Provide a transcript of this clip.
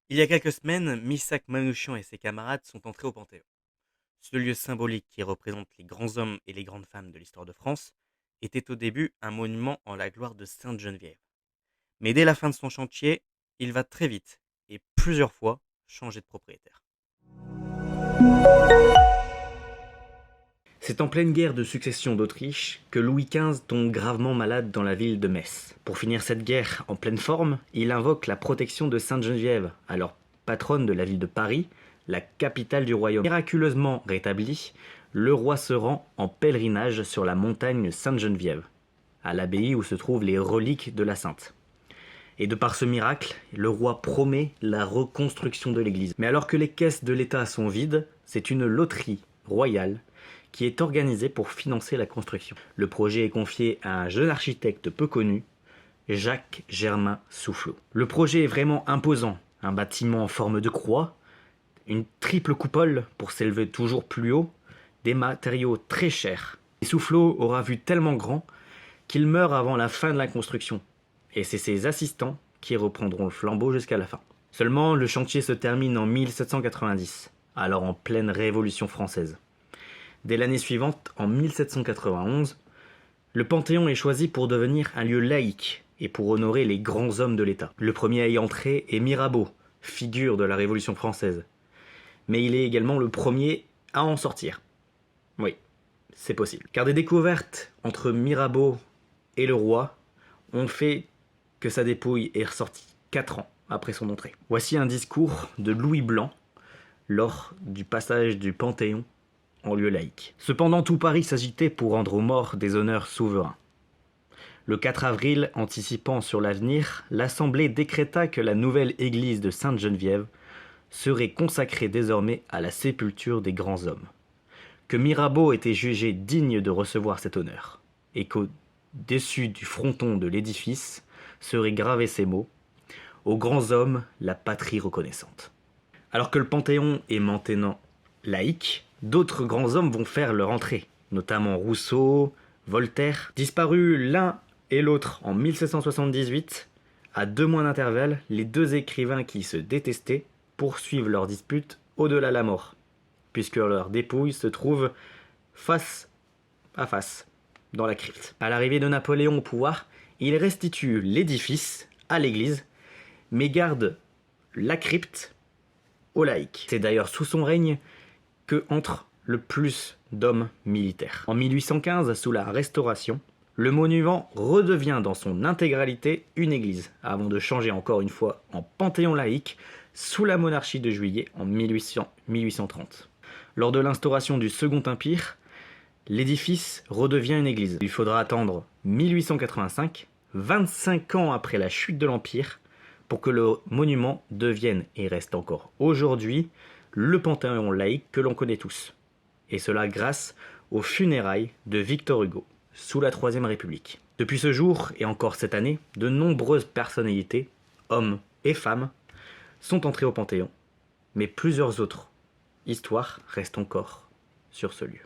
Il y a quelques semaines, Missak Manouchian et ses camarades sont entrés au Panthéon. Ce lieu symbolique qui représente les grands hommes et les grandes femmes de l'histoire de France était au début un monument en la gloire de Sainte-Geneviève. Mais dès la fin de son chantier, il va très vite et plusieurs fois changer de propriétaire. C'est en pleine guerre de succession d'Autriche que Louis XV tombe gravement malade dans la ville de Metz. Pour finir cette guerre en pleine forme, il invoque la protection de Sainte-Geneviève, alors patronne de la ville de Paris, la capitale du royaume. Miraculeusement rétabli, le roi se rend en pèlerinage sur la montagne Sainte-Geneviève, à l'abbaye où se trouvent les reliques de la sainte. Et de par ce miracle, le roi promet la reconstruction de l'église. Mais alors que les caisses de l'État sont vides, c'est une loterie royale qui est organisée pour financer la construction. Le projet est confié à un jeune architecte peu connu, Jacques Germain Soufflot. Le projet est vraiment imposant. Un bâtiment en forme de croix, une triple coupole pour s'élever toujours plus haut, des matériaux très chers. Et Soufflot aura vu tellement grand qu'il meurt avant la fin de la construction. Et c'est ses assistants qui reprendront le flambeau jusqu'à la fin. Seulement, le chantier se termine en 1790, alors en pleine Révolution française. Dès l'année suivante, en 1791, le Panthéon est choisi pour devenir un lieu laïque et pour honorer les grands hommes de l'État. Le premier à y entrer est Mirabeau, figure de la Révolution française. Mais il est également le premier à en sortir. Oui, c'est possible. Car des découvertes entre Mirabeau et le roi ont fait que sa dépouille est ressortie 4 ans après son entrée. Voici un discours de Louis Blanc lors du passage du Panthéon en lieu laïque. Cependant, tout Paris s'agitait pour rendre aux morts des honneurs souverains. Le 4 avril, anticipant sur l'avenir, l'Assemblée décréta que la nouvelle église de Sainte-Geneviève serait consacrée désormais à la sépulture des grands hommes, que Mirabeau était jugé digne de recevoir cet honneur, et qu'au-dessus du fronton de l'édifice seraient gravés ces mots « Aux grands hommes, la patrie reconnaissante ». Alors que le Panthéon est maintenant laïque, d'autres grands hommes vont faire leur entrée, notamment Rousseau, Voltaire. Disparus l'un et l'autre en 1778, à 2 mois d'intervalle, les deux écrivains qui se détestaient poursuivent leur dispute au-delà de la mort, puisque leurs dépouilles se trouvent face à face dans la crypte. À l'arrivée de Napoléon au pouvoir, il restitue l'édifice à l'église, mais garde la crypte aux laïcs. C'est d'ailleurs sous son règne que entre le plus d'hommes militaires. En 1815, sous la Restauration, le monument redevient dans son intégralité une église, avant de changer encore une fois en panthéon laïque sous la monarchie de Juillet en 1830. Lors de l'instauration du Second Empire, l'édifice redevient une église. Il faudra attendre 1885, 25 ans après la chute de l'Empire, pour que le monument devienne et reste encore aujourd'hui le panthéon laïque que l'on connaît tous. Et cela grâce aux funérailles de Victor Hugo, sous la Troisième République. Depuis ce jour, et encore cette année, de nombreuses personnalités, hommes et femmes, sont entrées au Panthéon, mais plusieurs autres histoires restent encore sur ce lieu.